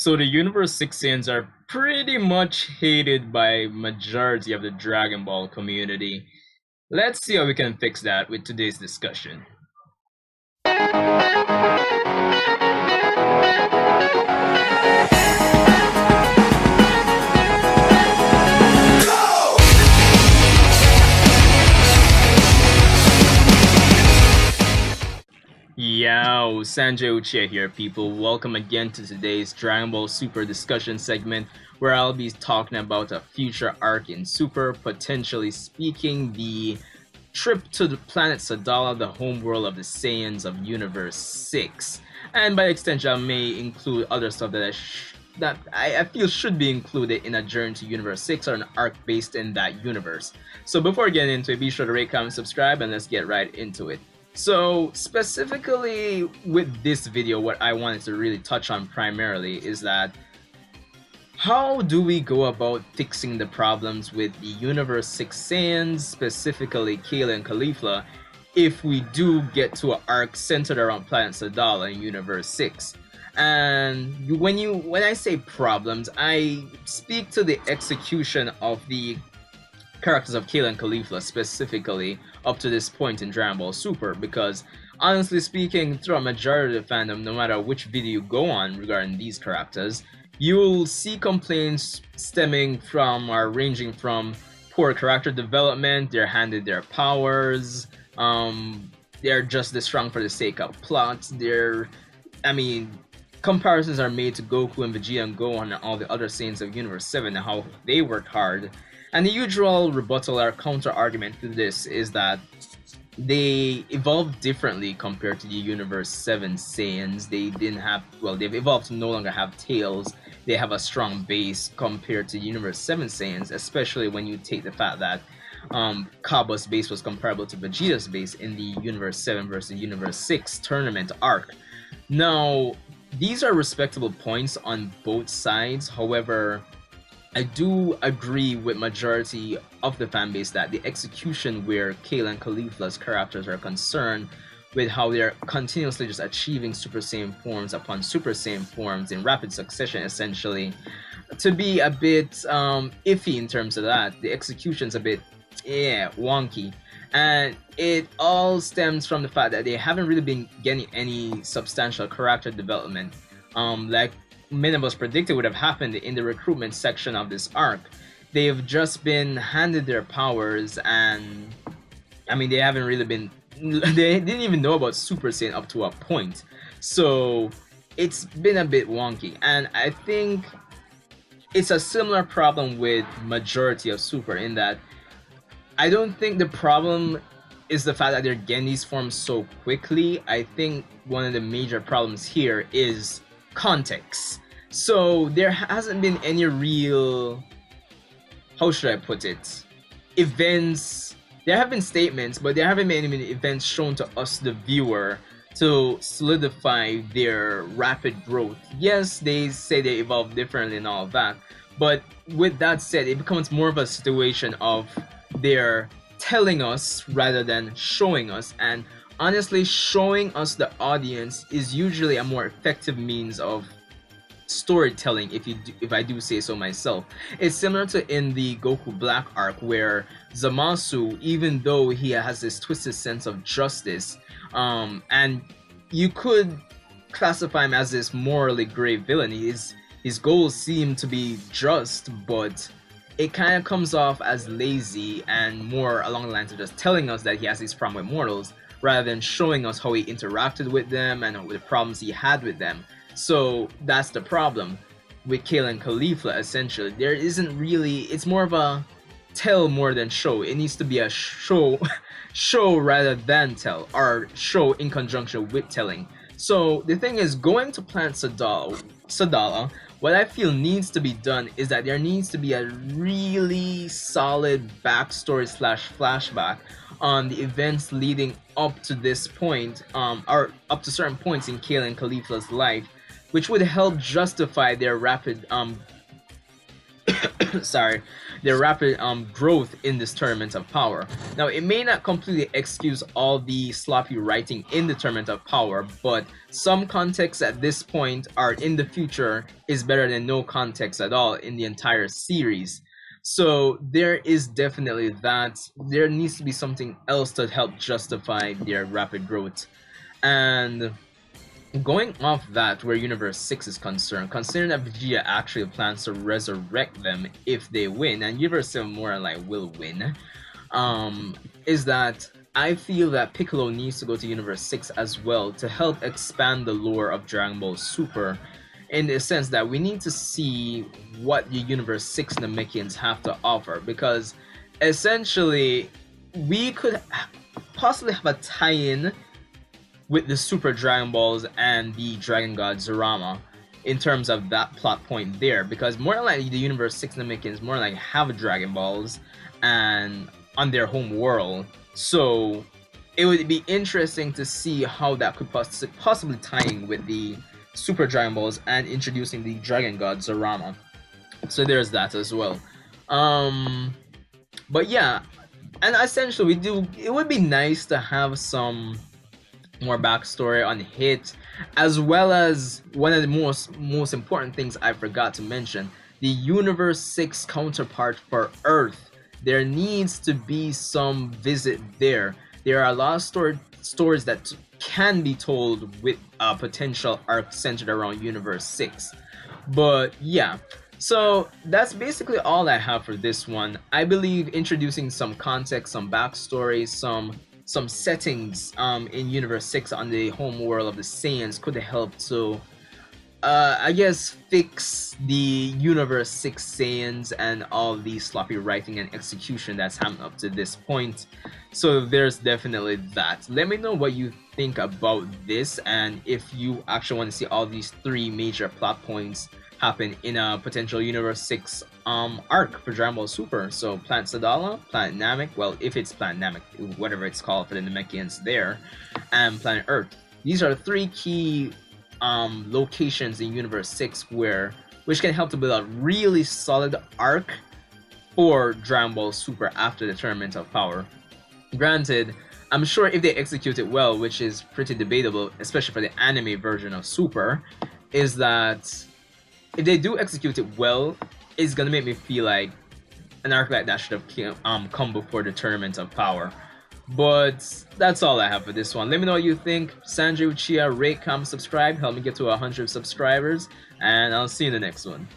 So the Universe 6 Saiyans are pretty much hated by majority of the Dragon Ball community. Let's see how we can fix that with today's discussion. Yo, Sanjay Uchiha here, people. Welcome again to today's Dragon Ball Super discussion segment, where I'll be talking about a future arc in Super, potentially speaking the trip to the planet Sadala, the homeworld of the Saiyans of Universe 6. And by extension, I may include other stuff that I feel should be included in a journey to Universe 6 or an arc based in that universe. So before getting into it, be sure to rate, comment, subscribe, and let's get right into it. So specifically with this video, what I wanted to really touch on primarily is that how do we go about fixing the problems with the Universe 6 Saiyans, specifically Kale and Caulifla, if we do get to an arc centered around planet Sadala in Universe 6? And when I say problems, I speak to the execution of the characters of Kale and Caulifla specifically up to this point in Dragon Ball Super, because honestly speaking, throughout majority of the fandom, no matter which video you go on regarding these characters, you'll see complaints stemming from or ranging from poor character development, they're handed their powers, they're just this strong for the sake of plot, comparisons are made to Goku and Vegeta and Gohan and all the other Saiyans of Universe 7 and how they worked hard. And the usual rebuttal or counter argument to this is that they evolved differently compared to the Universe 7 Saiyans. They've evolved to no longer have tails. They have a strong base compared to Universe 7 Saiyans, especially when you take the fact that Kaba's base was comparable to Vegeta's base in the Universe 7 versus Universe 6 tournament arc. Now, these are respectable points on both sides. However, I do agree with majority of the fanbase that the execution where Kale and Caulifla's characters are concerned with how they're continuously just achieving Super Saiyan forms upon Super Saiyan forms in rapid succession, essentially, to be a bit iffy in terms of that. The execution's a bit, wonky. And it all stems from the fact that they haven't really been getting any substantial character development. Like many of us predicted would have happened in the recruitment section of this arc. They've just been handed their powers, and they haven't really been. They didn't even know about Super Saiyan up to a point, so it's been a bit wonky. And I think it's a similar problem with majority of Super in that I don't think the problem is the fact that they're getting these forms so quickly. I think one of the major problems here is context. So there hasn't been any real, how should I put it, events. There have been statements, but there haven't been any events shown to us, the viewer, to solidify their rapid growth. Yes, they say they evolve differently and all of that, but with that said, it becomes more of a situation of they're telling us rather than showing us. And honestly, showing us the audience is usually a more effective means of storytelling, if I do say so myself. It's similar to in the Goku Black arc, where Zamasu, even though he has this twisted sense of justice, and you could classify him as this morally gray villain, his goals seem to be just, but it kind of comes off as lazy and more along the lines of just telling us that he has this problem with mortals, rather than showing us how he interacted with them and the problems he had with them. So that's the problem with Kale and Caulifla, essentially. There isn't really, it's more of a tell more than show. It needs to be a show rather than tell, or show in conjunction with telling. So the thing is, going to planet Sadala, what I feel needs to be done is that there needs to be a really solid backstory / flashback on the events leading up to this point, or up to certain points in Kale and Caulifla's life, which would help justify their rapid their rapid growth in this Tournament of Power. Now, it may not completely excuse all the sloppy writing in the Tournament of Power, but some context at this point or in the future is better than no context at all in the entire series. So there is definitely that. There needs to be something else to help justify their rapid growth. And going off that, where Universe 6 is concerned, considering that Vegeta actually plans to resurrect them if they win, and Universe 7 more than like will win, is that I feel that Piccolo needs to go to Universe 6 as well to help expand the lore of Dragon Ball Super, in the sense that we need to see what the Universe 6 Namekians have to offer, because essentially we could possibly have a tie-in with the Super Dragon Balls and the Dragon God Zurama in terms of that plot point there, because more than likely the Universe 6 Namekians more than likely have Dragon Balls and on their home world, so it would be interesting to see how that could possibly tie in with the Super Dragon Balls and introducing the Dragon God Zurama. So there's that as well. But yeah, and essentially it would be nice to have some more backstory on Hit, as well as one of the most important things I forgot to mention, the Universe 6 counterpart for Earth. There needs to be some visit there. There are a lot of stories that can be told with a potential arc centered around Universe 6. But yeah, so that's basically all I have for this one. I believe introducing some context, some backstory, some settings in Universe 6 on the home world of the Saiyans could help to I guess fix the Universe 6 Saiyans and all the sloppy writing and execution that's happened up to this point. So there's definitely that. Let me know what you think about this, and if you actually want to see all these three major plot points happen in a potential Universe 6 arc for Dragon Ball Super. So Planet Sadala, Planet Namek, well, if it's Planet Namek, whatever it's called for the Namekians there, and Planet Earth. These are three key locations in Universe 6 which can help to build a really solid arc for Dragon Ball Super after the Tournament of Power. Granted, I'm sure if they execute it well, which is pretty debatable, especially for the anime version of Super, is that if they do execute it well, it's gonna make me feel like an arc like that should have come before the Tournament of Power. But that's all I have for this one. Let me know what you think. Sanjay Uchiha, rate, comment, subscribe. Help me get to 100 subscribers. And I'll see you in the next one.